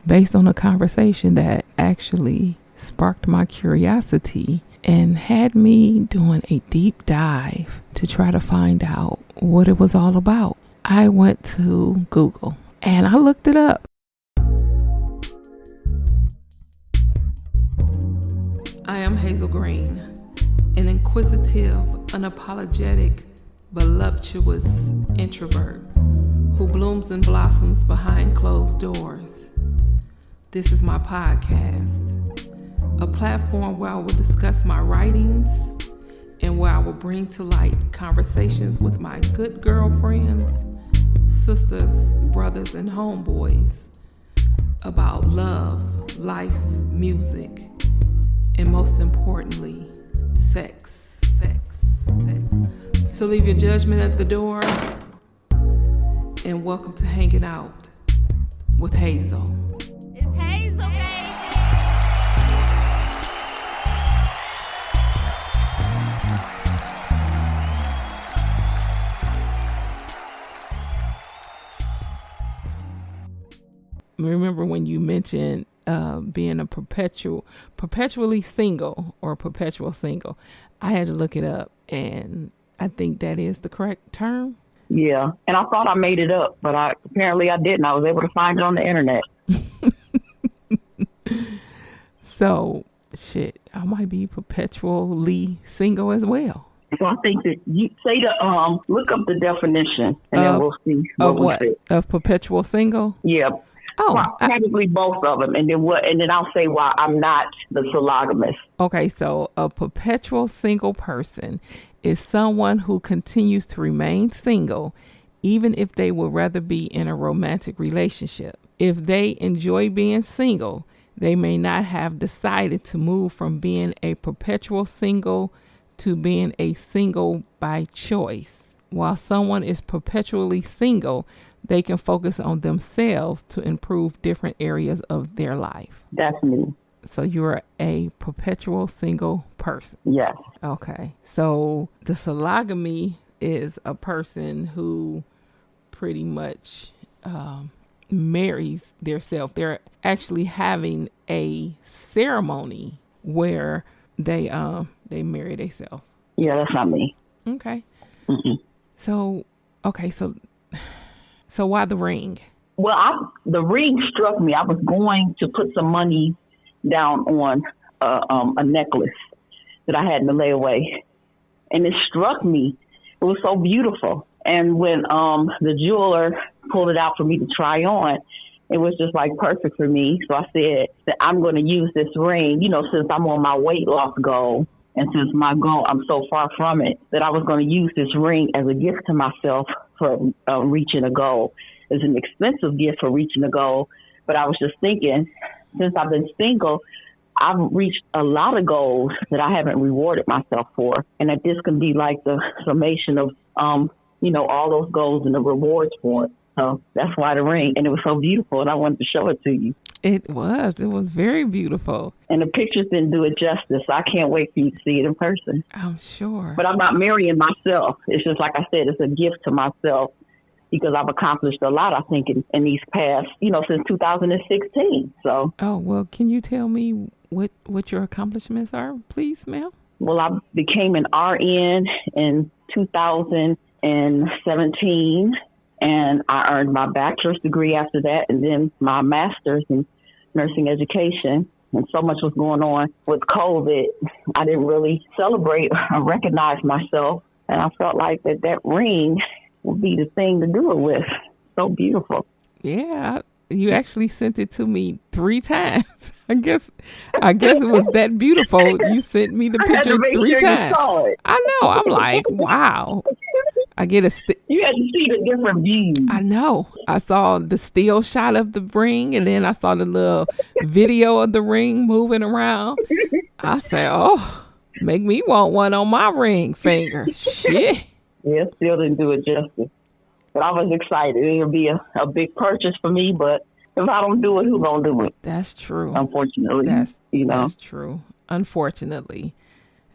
based on a conversation that actually sparked my curiosity and had me doing a deep dive to try to find out what it was all about. I went to Google and I looked it up. I am Hayzel Green, an inquisitive, unapologetic, voluptuous introvert who blooms and blossoms behind closed doors. This is my podcast, a platform where I will discuss my writings and where I will bring to light conversations with my good girlfriends, sisters, brothers, and homeboys about love, life, music, and most importantly, sex. So leave your judgment at the door and welcome to Hanging Out with Hayzel. It's Hayzel, baby. Remember when you mentioned being a perpetually single or perpetual single? I had to look it up, and I think that is the correct term. Yeah, and I thought I made it up, but apparently I didn't. I was able to find it on the internet. So, I might be perpetually single as well. So I think that you say look up the definition, and then we'll see what we fit. Of perpetual single? Yeah. Oh, probably both of them, and then I'll say why I'm not the sologamist. Okay, so a perpetual single person is someone who continues to remain single even if they would rather be in a romantic relationship. If they enjoy being single, they may not have decided to move from being a perpetual single to being a single by choice. While someone is perpetually single, they can focus on themselves to improve different areas of their life. That's me. So you're a perpetual single person? Yes. Okay. So the sologamy is a person who pretty much marries theirself. They're actually having a ceremony where they marry themselves. Yeah, that's not me. Okay. Mm-mm. So why the ring? Well, the ring struck me. I was going to put some money down on a necklace that I had in the layaway, and it struck me. It was so beautiful. And when the jeweler pulled it out for me to try on, it was just like perfect for me. So I said that I'm going to use this ring, since I'm on my weight loss goal. And since my goal, I'm so far from it, that I was going to use this ring as a gift to myself for reaching a goal. It's an expensive gift for reaching a goal. But I was just thinking, since I've been single, I've reached a lot of goals that I haven't rewarded myself for. And that this can be like the summation of, all those goals and the rewards for it. So that's why the ring. And it was so beautiful, and I wanted to show it to you. It was very beautiful. And the pictures didn't do it justice. I can't wait for you to see it in person. I'm sure. But I'm not marrying myself. It's just like I said, it's a gift to myself because I've accomplished a lot, I think, in these past, since 2016. So. Oh, well, can you tell me what your accomplishments are, please, ma'am? Well, I became an RN in 2017. And I earned my bachelor's degree after that, and then my master's in nursing education. And so much was going on with COVID. I didn't really celebrate or recognize myself. And I felt like that ring would be the thing to do it with. So beautiful. Yeah, you actually sent it to me 3 times. I guess it was that beautiful. You sent me the picture 3 times. I know. I'm like, wow. I get you had to see the different views. I know. I saw the still shot of the ring, and then I saw the little video of the ring moving around. I said, oh, make me want one on my ring finger. Shit. Yeah, still didn't do it justice. But I was excited. It'll be a big purchase for me, but if I don't do it, who's going to do it? That's true. Unfortunately. That's true. Unfortunately.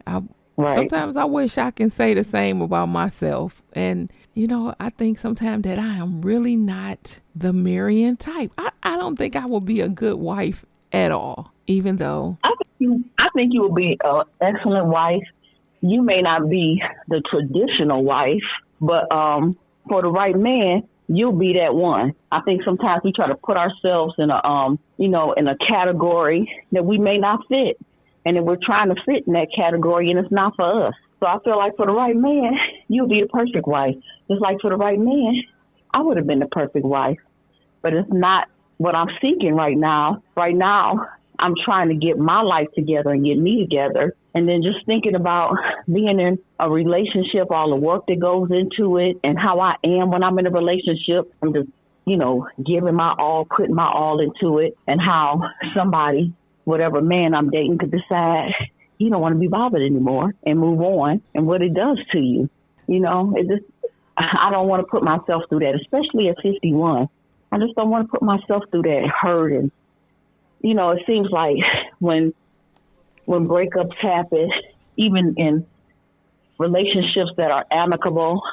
Well, Right. sometimes I wish I can say the same about myself. And, I think sometimes that I am really not the marrying type. I don't think I will be a good wife at all, even though. I think you will be an excellent wife. You may not be the traditional wife, but for the right man, you'll be that one. I think sometimes we try to put ourselves in in a category that we may not fit, and then we're trying to fit in that category, and it's not for us. So I feel like for the right man, you'll be the perfect wife. Just like for the right man, I would have been the perfect wife, but it's not what I'm seeking right now. Right now, I'm trying to get my life together and get me together. And then just thinking about being in a relationship, all the work that goes into it, and how I am when I'm in a relationship. I'm just, giving my all, putting my all into it, and how somebody, whatever man I'm dating, could decide you don't want to be bothered anymore and move on, and what it does to you. I don't want to put myself through that, especially at 51. I just don't want to put myself through that hurt. And, it seems like when breakups happen, even in relationships that are amicable,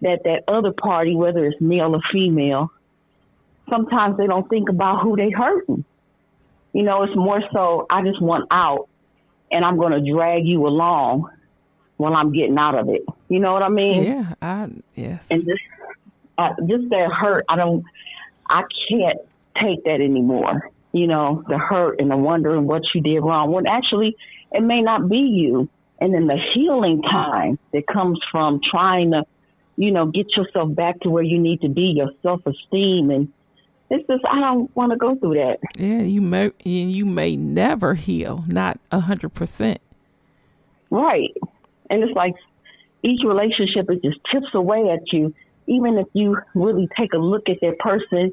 that other party, whether it's male or female, sometimes they don't think about who they hurting. It's more so, I just want out, and I'm going to drag you along while I'm getting out of it. You know what I mean? Yeah, yes. And just that hurt, I can't take that anymore. The hurt and the wondering what you did wrong, when actually it may not be you. And then the healing time that comes from trying to, get yourself back to where you need to be, your self-esteem. And it's just, I don't want to go through that. Yeah, you may never heal, not 100%. Right. And it's like each relationship, it just chips away at you. Even if you really take a look at that person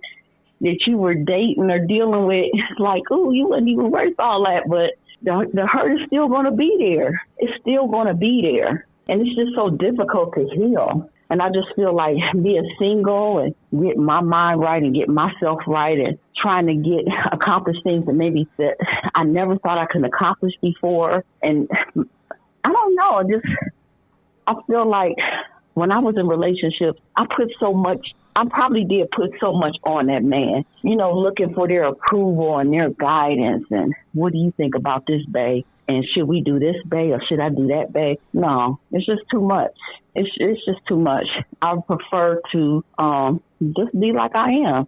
that you were dating or dealing with, it's like, oh, you wouldn't even worth all that. But the hurt is still going to be there. It's still going to be there. And it's just so difficult to heal. And I just feel like being single and getting my mind right and getting myself right and trying to accomplish things that maybe that I never thought I could accomplish before. And I don't know. I feel like when I was in relationships, I probably did put so much on that man, looking for their approval and their guidance. And what do you think about this, babe? And should we do this, babe, or should I do that, babe? No, it's just too much. It's just too much. I prefer to just be like I am.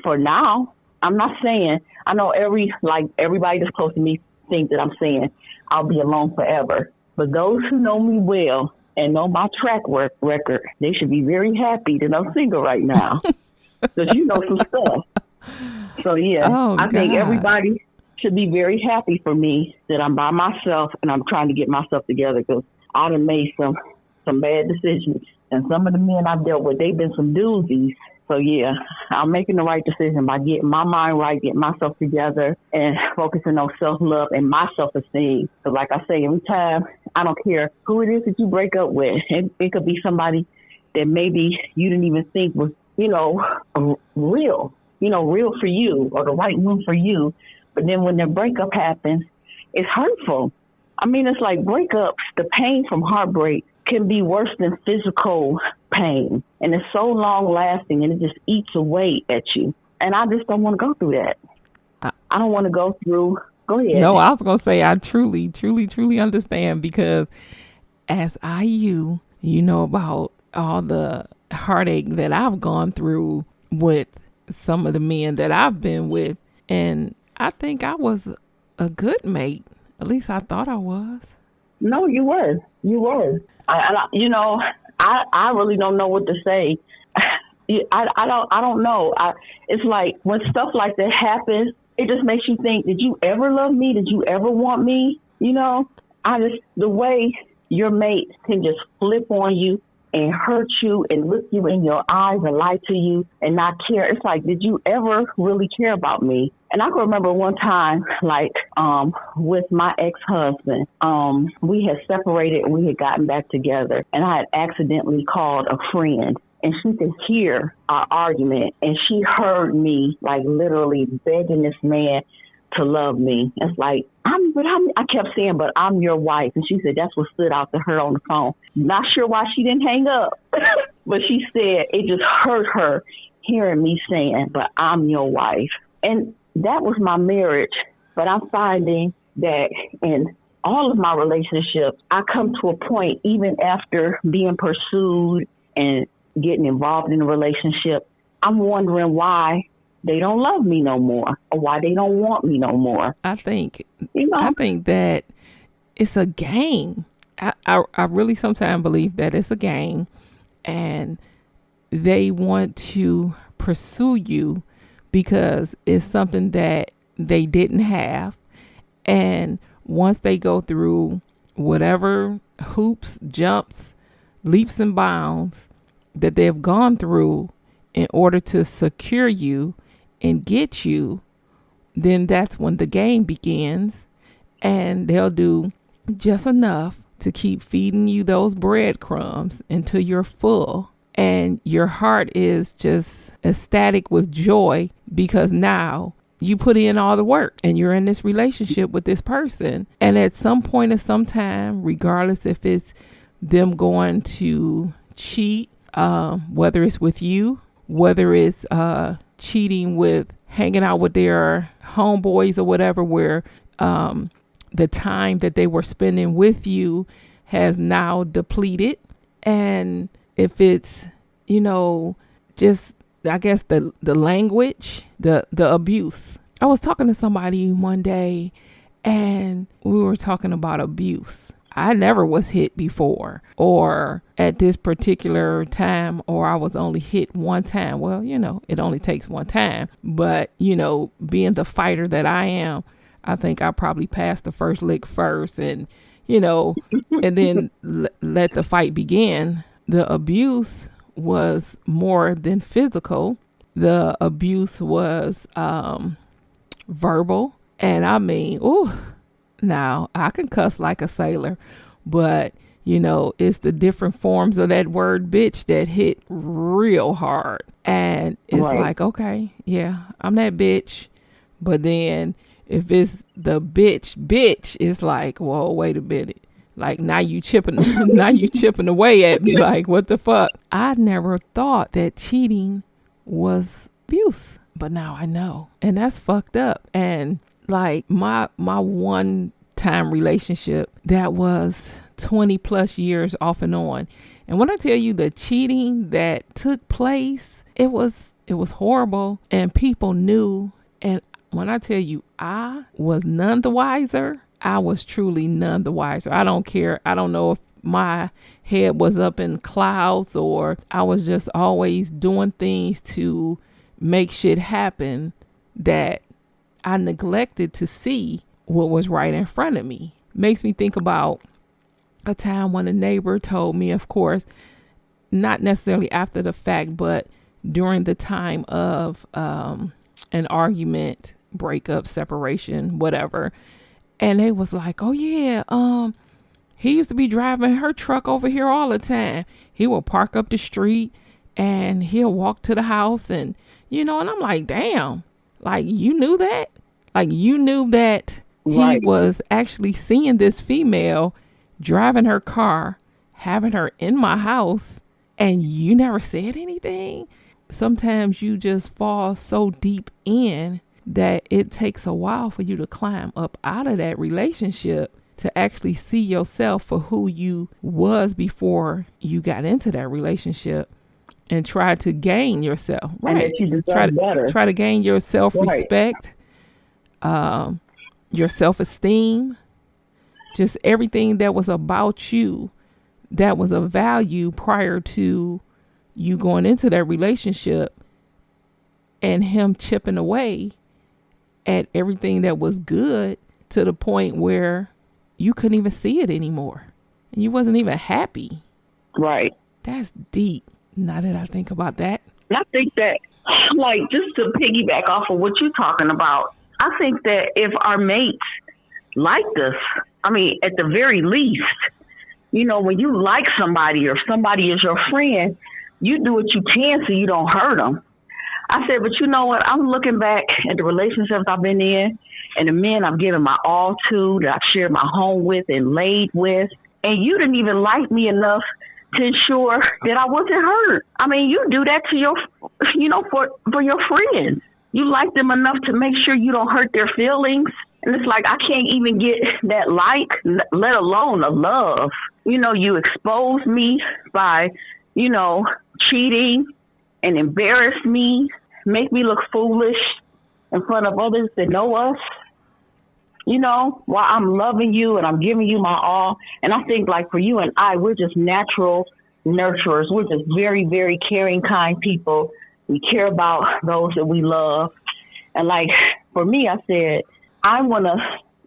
For now, I'm not saying, I know everybody that's close to me thinks that I'm saying I'll be alone forever. But those who know me well and know my track record, they should be very happy that I'm single right now. Because you know some stuff. So, yeah, I think everybody should be very happy for me that I'm by myself and I'm trying to get myself together, because I done made some bad decisions. And some of the men I've dealt with, they've been some doozies. So, yeah, I'm making the right decision by getting my mind right, getting myself together, and focusing on self-love and my self-esteem. So, like I say, every time, I don't care who it is that you break up with. It could be somebody that maybe you didn't even think was, real for you, or the right one for you. But then when the breakup happens, it's hurtful. I mean, it's like breakups, the pain from heartbreak can be worse than physical pain. And it's so long lasting, and it just eats away at you. And I just don't want to go through that. I don't want to go through. Go ahead. No, I was going to say I truly, truly, truly understand, because as you know about all the heartache that I've gone through with some of the men that I've been with. And I think I was a good mate. At least I thought I was. No, you were. You were. I really don't know what to say. I don't know. It's like when stuff like that happens, it just makes you think, did you ever love me? Did you ever want me? The way your mate can just flip on you and hurt you and look you in your eyes and lie to you and not care. It's like, did you ever really care about me? And I can remember one time, with my ex-husband, we had separated and we had gotten back together, and I had accidentally called a friend, and she could hear our argument, and she heard me literally begging this man to love me. It's like, I kept saying, but I'm your wife. And she said that's what stood out to her on the phone. Not sure why she didn't hang up, but she said it just hurt her hearing me saying, but I'm your wife. And that was my marriage. But I'm finding that in all of my relationships, I come to a point, even after being pursued and getting involved in a relationship, I'm wondering why they don't love me no more, or why they don't want me no more. I think that it's a game. I really sometimes believe that it's a game, and they want to pursue you because it's something that they didn't have. And once they go through whatever hoops, jumps, leaps and bounds that they've gone through in order to secure you and get you, then that's when the game begins, and they'll do just enough to keep feeding you those breadcrumbs until you're full and your heart is just ecstatic with joy because now you put in all the work and you're in this relationship with this person. And at some point of some time, regardless if it's them going to cheat, whether it's with you, whether it's cheating with hanging out with their homeboys or whatever, where the time that they were spending with you has now depleted. And if it's, just, I guess the language, the abuse. I was talking to somebody one day and we were talking about abuse. I never was hit before, or at this particular time, or I was only hit one time. Well, it only takes one time. But, being the fighter that I am, I think I probably passed the first lick first and, and then let the fight begin. The abuse was more than physical. The abuse was verbal. And I mean, now I can cuss like a sailor, but it's the different forms of that word bitch that hit real hard. And it's like, okay, yeah, I'm that bitch. But then if it's the bitch, it's like, whoa, wait a minute. Like now you chipping away at me. Like, what the fuck? I never thought that cheating was abuse, but now I know. And that's fucked up. And like my one time relationship that was 20 plus years off and on. And when I tell you the cheating that took place, it was horrible, and people knew. And when I tell you I was none the wiser, I was truly none the wiser. I don't care. I don't know if my head was up in clouds or I was just always doing things to make shit happen that I neglected to see what was right in front of me. Makes me think about a time when a neighbor told me, of course, not necessarily after the fact, but during the time of an argument, breakup, separation, whatever. And they was like, oh yeah, he used to be driving her truck over here all the time. He will park up the street and he'll walk to the house and, and I'm like, damn, like you knew that? Like you knew that he was actually seeing this female driving her car, having her in my house, and you never said anything? Sometimes you just fall so deep in that it takes a while for you to climb up out of that relationship to actually see yourself for who you was before you got into that relationship and try to gain yourself. Right. Try to gain your self-respect, your self-esteem, just everything that was about you that was of value prior to you going into that relationship, and him chipping away at everything that was good to the point where you couldn't even see it anymore and you wasn't even happy. Right. That's deep. Now that I think about that. I think that, like, just to piggyback off of what you're talking about, I think that if our mates liked us, I mean, at the very least, when you like somebody or somebody is your friend, you do what you can so you don't hurt them. I said, but you know what? I'm looking back at the relationships I've been in and the men I've given my all to, that I've shared my home with and laid with. And you didn't even like me enough to ensure that I wasn't hurt. I mean, you do that to your, for your friends. You like them enough to make sure you don't hurt their feelings. And it's like, I can't even get that let alone a love. You expose me by, cheating and embarrass me, make me look foolish in front of others that know us, while I'm loving you and I'm giving you my all. And I think, like, for you and I, we're just natural nurturers. We're just very, very caring, kind people. We care about those that we love. And, like, for me, I said,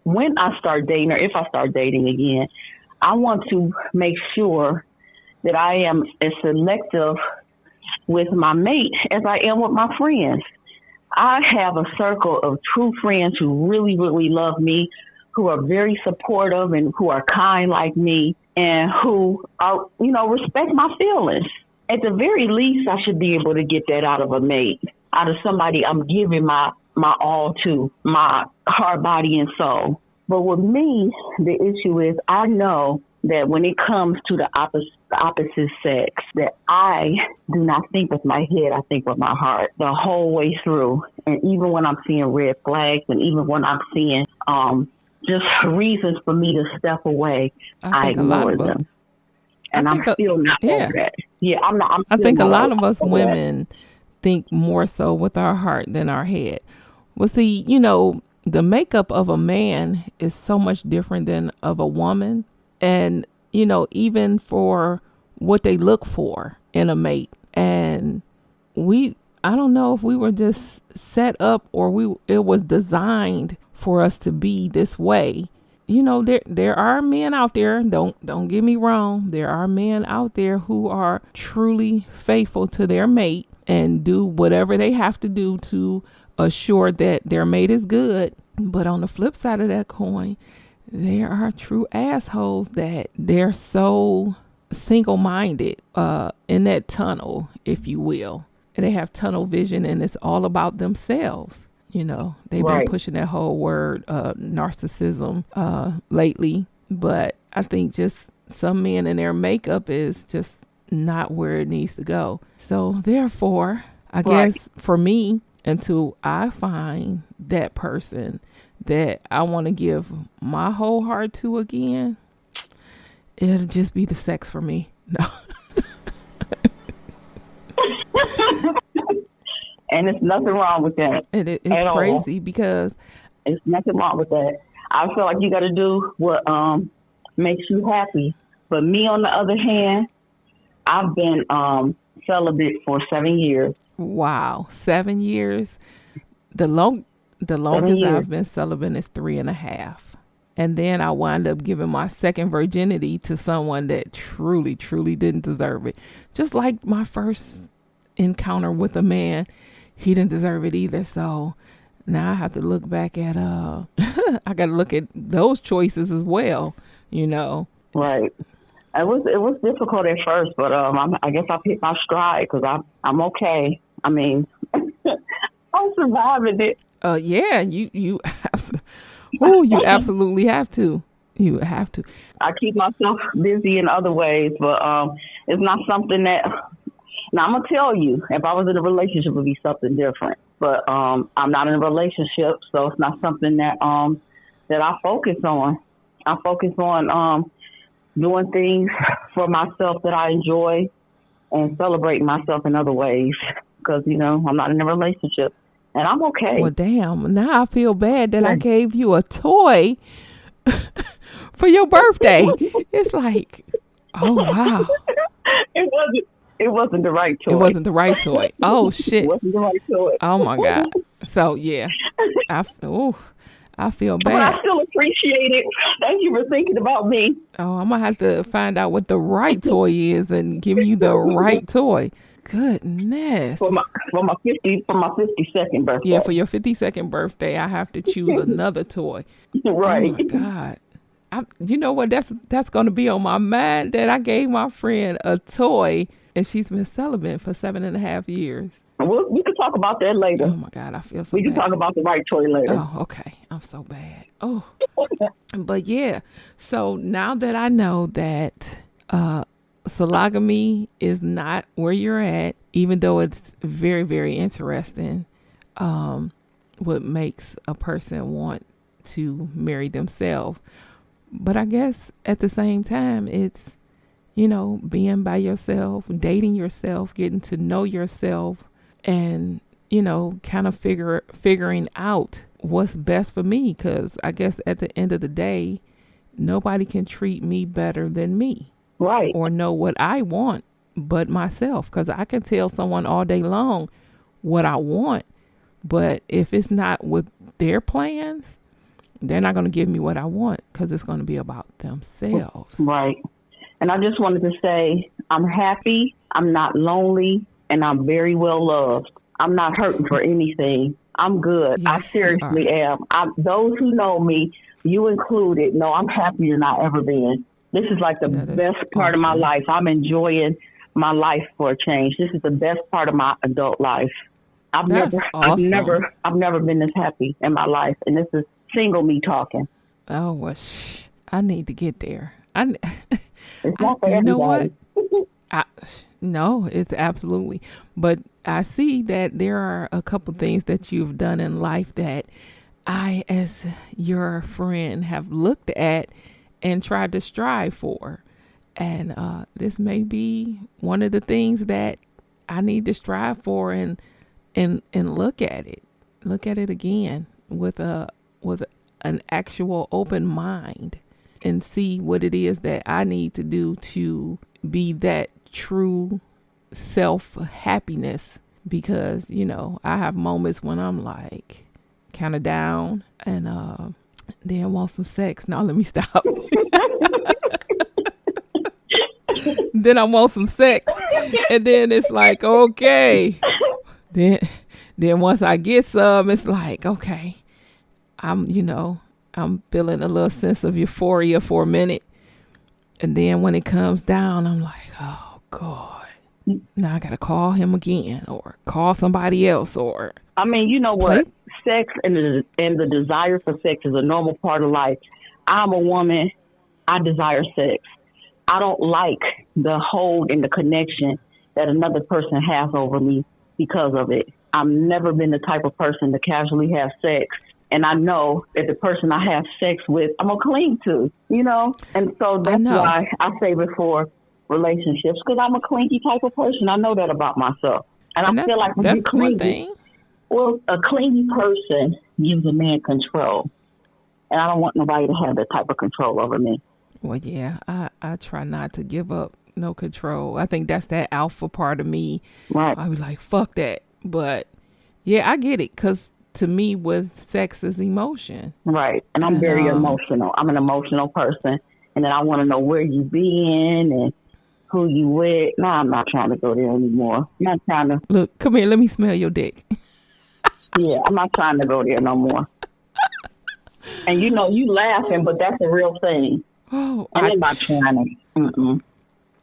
when I start dating, or if I start dating again, I want to make sure that I am as selective with my mate as I am with my friends. I have a circle of true friends who really, really love me, who are very supportive and who are kind like me, and who are, respect my feelings. At the very least, I should be able to get that out of a mate, out of somebody I'm giving my all to, my heart, body, and soul. But with me, the issue is I know that when it comes to the opposite sex, that I do not think with my head, I think with my heart the whole way through. And even when I'm seeing red flags, and even when I'm seeing just reasons for me to step away, I ignore them. And I'm still not over that. Yeah, I'm not. I think a lot of us women think more so with our heart than our head. Well, see, the makeup of a man is so much different than of a woman. And, even for what they look for in a mate. And I don't know if we were just set up or it was designed for us to be this way. There are men out there, don't get me wrong. There are men out there who are truly faithful to their mate and do whatever they have to do to assure that their mate is good. But on the flip side of that coin, there are true assholes that they're so single-minded in that tunnel, if you will. And they have tunnel vision and it's all about themselves. They've been pushing that whole word narcissism lately. But I think just some men in their makeup is just not where it needs to go. So therefore, I guess for me, until I find that person that I want to give my whole heart to again, it'll just be the sex for me. No. And it's nothing wrong with that. It's crazy because it's nothing wrong with that. I feel like you got to do what makes you happy. But me, on the other hand, I've been celibate for 7 years. Wow, 7 years. The longest I've been celibate is 3.5. And then I wound up giving my second virginity to someone that truly, truly didn't deserve it. Just like my first encounter with a man, he didn't deserve it either. So now I have to look back at, I got to look at those choices as well, Right. It was difficult at first, but I guess I picked my stride because I'm okay. I mean, I'm surviving it. Yeah, you absolutely have to. You have to. I keep myself busy in other ways, but it's not something that. Now, I'm gonna tell you, if I was in a relationship, it would be something different. But I'm not in a relationship, so it's not something that that I focus on. I focus on doing things for myself that I enjoy and celebrating myself in other ways because, I'm not in a relationship and I'm okay. Well, damn. Now I feel bad that I gave you a toy for your birthday. It's like, oh, wow. It wasn't the right toy. It wasn't the right toy. Oh, shit. It wasn't the right toy. Oh, my God. So, yeah. I feel bad. But I still appreciate it. Thank you for thinking about me. Oh, I'm going to have to find out what the right toy is and give you the right toy. Goodness. For my 52nd birthday. Yeah, for your 52nd birthday, I have to choose another toy. Right. Oh, my God. You know what? That's going to be on my mind that I gave my friend a toy and she's been celibate for 7.5 years. We can talk about that later. Oh my God, I feel so We can bad. talk about the right choice later. Oh, okay. I'm so bad. Oh, but yeah. So now that I know that sologamy is not where you're at, even though it's very, very interesting, what makes a person want to marry themselves. But I guess at the same time, it's, being by yourself, dating yourself, getting to know yourself, and, kind of figuring out what's best for me. Because I guess at the end of the day, nobody can treat me better than me. Right. Or know what I want but myself. Because I can tell someone all day long what I want, but if it's not with their plans, they're not going to give me what I want, because it's going to be about themselves. Right. And I just wanted to say, I'm happy, I'm not lonely, and I'm very well loved. I'm not hurting for anything. I'm good. Yes, I seriously am. Those who know me, you included, know I'm happier than I ever been. This is like the best part of my life. I'm enjoying my life for a change. This is the best part of my adult life. I've never been this happy in my life, and this is single me talking. Oh well, I need to get there. It's not for everybody. You know what? No, it's absolutely. But I see that there are a couple things that you've done in life that I, as your friend, have looked at and tried to strive for. And this may be one of the things that I need to strive for and look at it again with an actual open mind, and see what it is that I need to do to be that true self happiness. Because, I have moments when I'm like kind of down and then want some sex. Now let me stop. Then I want some sex, and then it's like, okay. Then once I get some, it's like, okay, I'm feeling a little sense of euphoria for a minute. And then when it comes down, I'm like, oh God, now I got to call him again, or call somebody else, or. I mean, you know what? Sex and the desire for sex is a normal part of life. I'm a woman. I desire sex. I don't like the hold and the connection that another person has over me because of it. I've never been the type of person to casually have sex. And I know that the person I have sex with, I'm going to cling to, And so that's why I save it for relationships, because I'm a clingy type of person. I know that about myself. And I feel like when you're clingy, well, a clingy person gives a man control. And I don't want nobody to have that type of control over me. Well, yeah, I try not to give up no control. I think that's that alpha part of me. Right. I be like, fuck that. But yeah, I get it, because to me, with sex is emotion. Right. And I'm very emotional. I'm an emotional person. And then I want to know where you been and who you with. No, I'm not trying to go there anymore. I'm not trying to. Look, come here. Let me smell your dick. Yeah, I'm not trying to go there no more. And you laughing, but that's a real thing. Oh, I'm not trying to.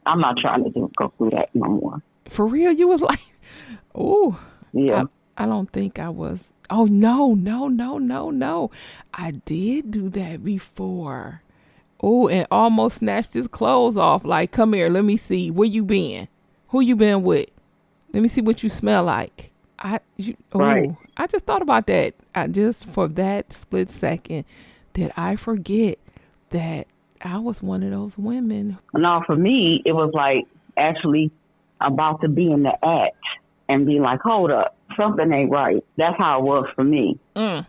I'm not trying to go through that no more. For real? You was like, oh. Yeah. I don't think I was. Oh, no. I did do that before. Oh, and almost snatched his clothes off. Like, come here, let me see. Where you been? Who you been with? Let me see what you smell like. Right. I just thought about that. For that split second, did I forget that I was one of those women? No, for me, it was like actually about to be in the act and be like, hold up, something ain't right. That's how it was for me. Yeah.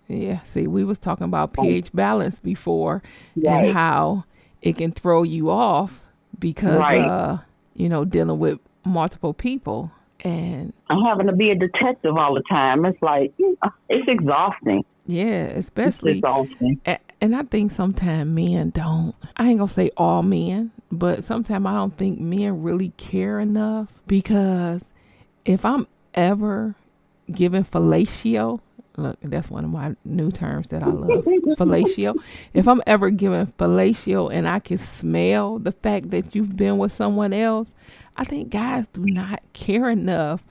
Yeah. See, we was talking about pH balance before, right. And how it can throw you off because, right. Dealing with multiple people. And I'm having to be a detective all the time. It's like, it's exhausting. Yeah, especially. It's exhausting. And I think sometimes men don't. I ain't going to say all men, but sometimes I don't think men really care enough, because if I'm ever giving fellatio, look, that's one of my new terms that I love, fellatio. If I'm ever giving fellatio and I can smell the fact that you've been with someone else, I think guys do not care enough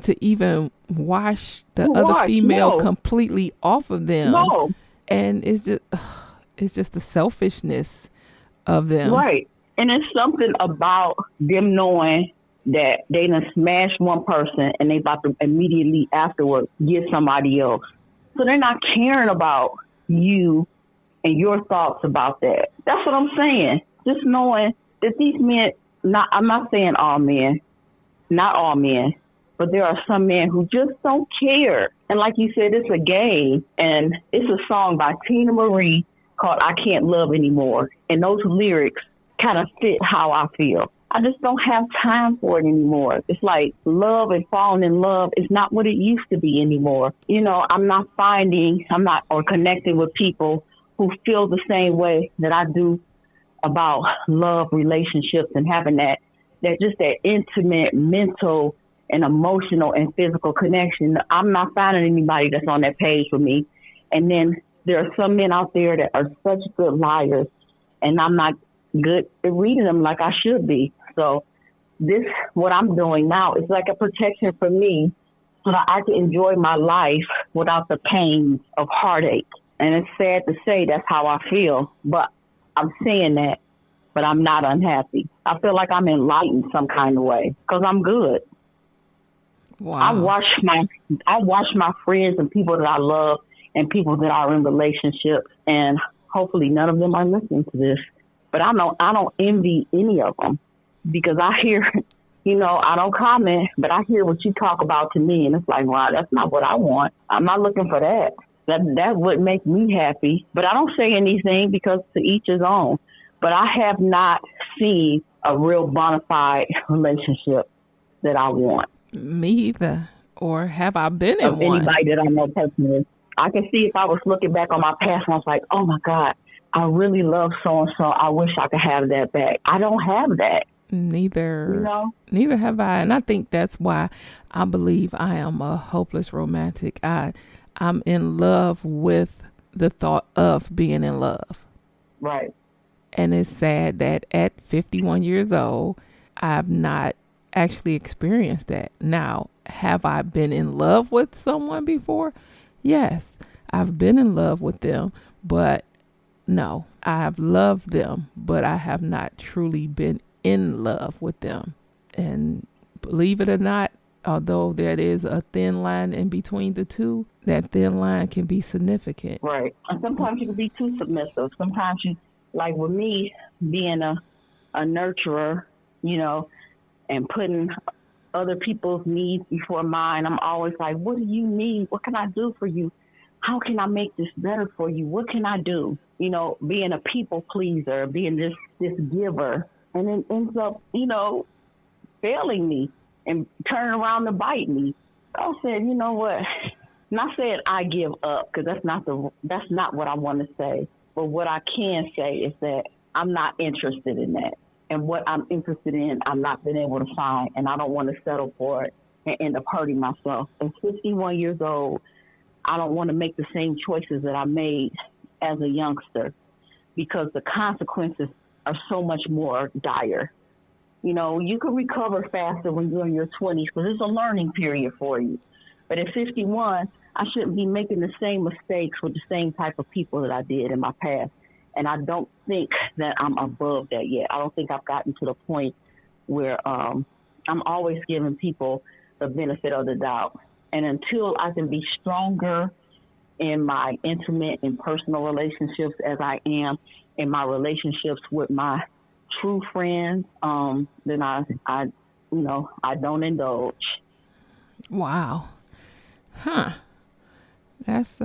to even wash the other female completely off of them. No. And it's just the selfishness of them. Right. And it's something about them knowing that they done smashed one person and they about to immediately afterwards get somebody else. So they're not caring about you and your thoughts about that. That's what I'm saying. Just knowing that these men, I'm not saying all men, not all men, but there are some men who just don't care. And like you said, it's a game. And it's a song by Tina Marie called I Can't Love Anymore. And those lyrics kind of fit how I feel. I just don't have time for it anymore. It's like love and falling in love is not what it used to be anymore. You know, I'm not connecting with people who feel the same way that I do about love, relationships, and having that intimate, mental, and emotional and physical connection. I'm not finding anybody that's on that page with me. And then there are some men out there that are such good liars, and I'm not good at reading them like I should be. So what I'm doing now is like a protection for me so that I can enjoy my life without the pain of heartache. And it's sad to say that's how I feel, but I'm saying that, but I'm not unhappy. I feel like I'm enlightened some kind of way because I'm good. Wow. I watch my friends and people that I love and people that are in relationships, and hopefully none of them are listening to this. But I don't envy any of them because I hear, I don't comment, but I hear what you talk about to me, and it's like, wow, that's not what I want. I'm not looking for that. That would make me happy. But I don't say anything because to each his own. But I have not seen a real bona fide relationship that I want. Me either. Or have I been in one? Anybody that I know personally. I can see if I was looking back on my past and I was like, oh my God, I really love so-and-so. I wish I could have that back. I don't have that. Neither have I. And I think that's why I believe I am a hopeless romantic. I'm in love with the thought of being in love. Right. And it's sad that at 51 years old, I've not actually experienced that. Now, have I been in love with someone before? Yes, I've been in love with them, but no, I have loved them, but I have not truly been in love with them. And believe it or not, although there is a thin line in between the two, that thin line can be significant. Right. And sometimes you can be too submissive. Sometimes you, like with me being a nurturer, and putting other people's needs before mine, I'm always like, what do you need? What can I do for you? How can I make this better for you? What can I do? Being a people pleaser, being this giver, and it ends up, failing me and turning around to bite me. I said, you know what? Not saying I give up, because that's not what I want to say. But what I can say is that I'm not interested in that. And what I'm interested in, I've not been able to find, and I don't want to settle for it and end up hurting myself. At 51 years old, I don't want to make the same choices that I made as a youngster because the consequences are so much more dire. You can recover faster when you're in your 20s because it's a learning period for you. But at 51, I shouldn't be making the same mistakes with the same type of people that I did in my past. And I don't think that I'm above that yet. I don't think I've gotten to the point where I'm always giving people the benefit of the doubt. And until I can be stronger in my intimate and personal relationships as I am in my relationships with my true friends, then I don't indulge. Wow. Huh. That's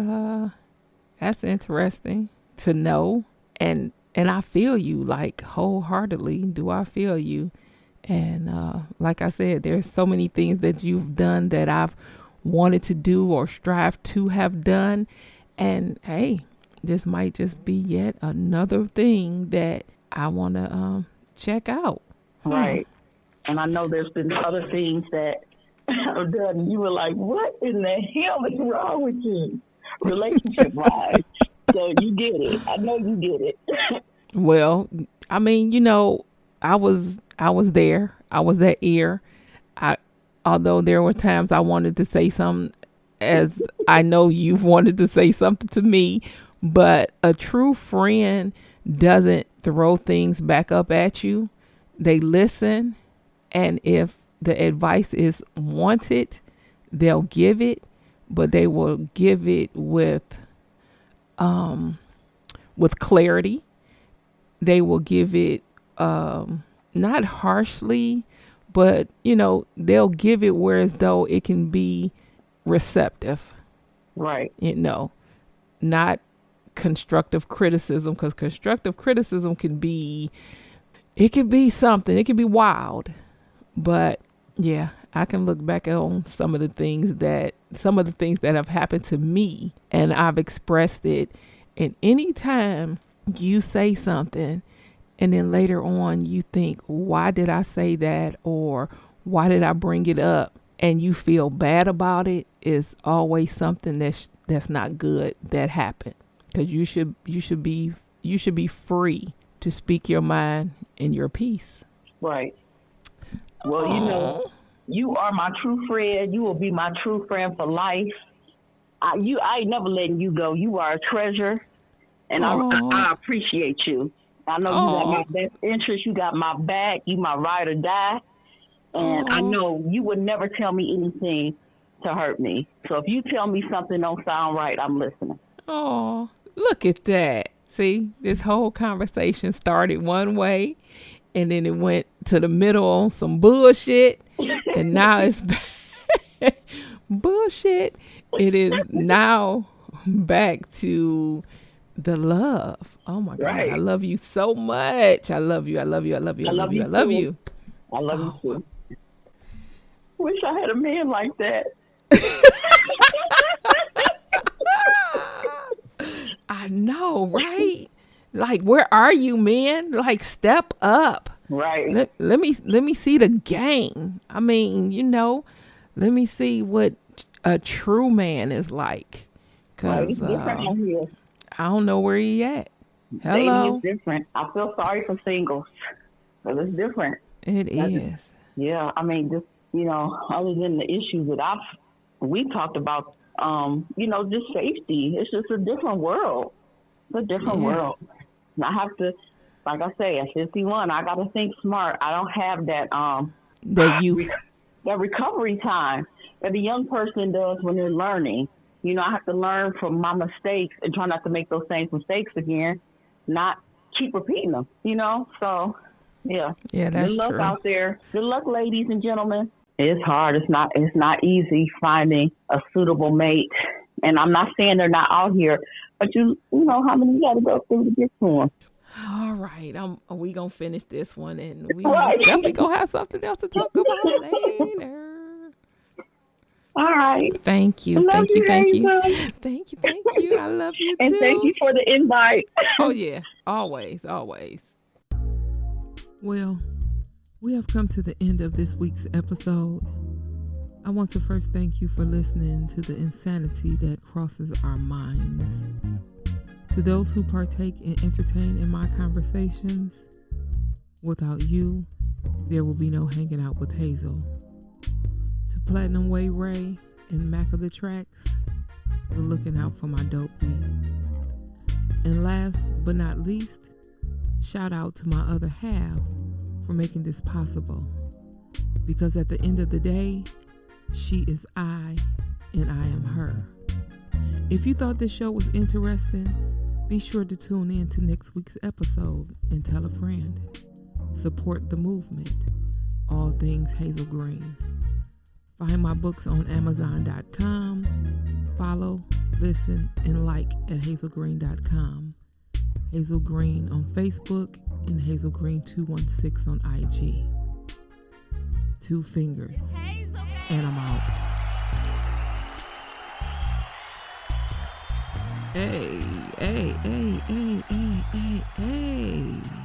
interesting to know. And I feel you, like, wholeheartedly do I feel you. And like I said, there's so many things that you've done that I've wanted to do or strive to have done. And hey, this might just be yet another thing that I want to check out. Right. And I know there's been other things that I've done. And you were like, what in the hell is wrong with you? Relationship-wise. So you did it. I know you did it. Well, I mean, I was there. I was that ear. although there were times I wanted to say something, as I know you've wanted to say something to me, but a true friend doesn't throw things back up at you. They listen, and if the advice is wanted, they'll give it, but they will give it with clarity. They will give it not harshly, but they'll give it where as though it can be receptive. Right. Not constructive criticism, because constructive criticism can be something. It can be wild. But yeah, I can look back on some of the things that have happened to me, and I've expressed it. And anytime you say something and then later on you think, why did I say that, or why did I bring it up, and you feel bad about it, is always something that's not good that happened. Because you should be free to speak your mind and your piece. Right. Well, you are my true friend. You will be my true friend for life. I ain't never letting you go. You are a treasure, and I appreciate you. I know you got my best interest. You got my back. You my ride or die. And I know you would never tell me anything to hurt me. So if you tell me something don't sound right, I'm listening. Oh, look at that. See, this whole conversation started one way, and then it went to the middle on some bullshit, and now it's bullshit. It is now back to the love. Oh my God. Right. I love you so much. I love you. I love you. I love you. I love you. I love you. I love you too. Wish I had a man like that. I know, right? Like, where are you, man? Like, step up. Right. Let me see the game. I mean, let me see what a true man is like. Cause I don't know where he at. Hello. Dating is different. I feel sorry for singles, but it's different. It is. Yeah, I mean, just other than the issues that we talked about, just safety. It's just a different world. It's a different world. And I have to, like I say, at 51, I got to think smart. I don't have that recovery time that a young person does when they're learning. I have to learn from my mistakes and try not to make those same mistakes again, not keep repeating them, So, yeah. Yeah, that's true. Good luck out there. Good luck, ladies and gentlemen. It's hard. It's not easy finding a suitable mate. And I'm not saying they're not out here, but you know how many you got to go through to get to them. All right. We going to finish this one, and we definitely going to have something else to talk about later. All right. Thank you. Thank you. Thank you. Thank you. Thank you. I love you too. And thank you for the invite. Oh, yeah. Always. Always. Well, we have come to the end of this week's episode. I want to first thank you for listening to the insanity that crosses our minds. To those who partake and entertain in my conversations, without you, there will be no hanging out with Hayzel. To Platinum Way Ray and Mac of the Tracks, we're looking out for my dope beat. And last but not least, shout out to my other half for making this possible. Because at the end of the day, she is I and I am her. If you thought this show was interesting, be sure to tune in to next week's episode and tell a friend. Support the movement. All things Hayzel Green. Find my books on Amazon.com. Follow, listen, and like at hayzelgreene.com. Hayzel Green on Facebook and Hayzel Green 216 on IG. 2 fingers. And I'm out. Hey, hey, hey, hey, hey, hey, hey.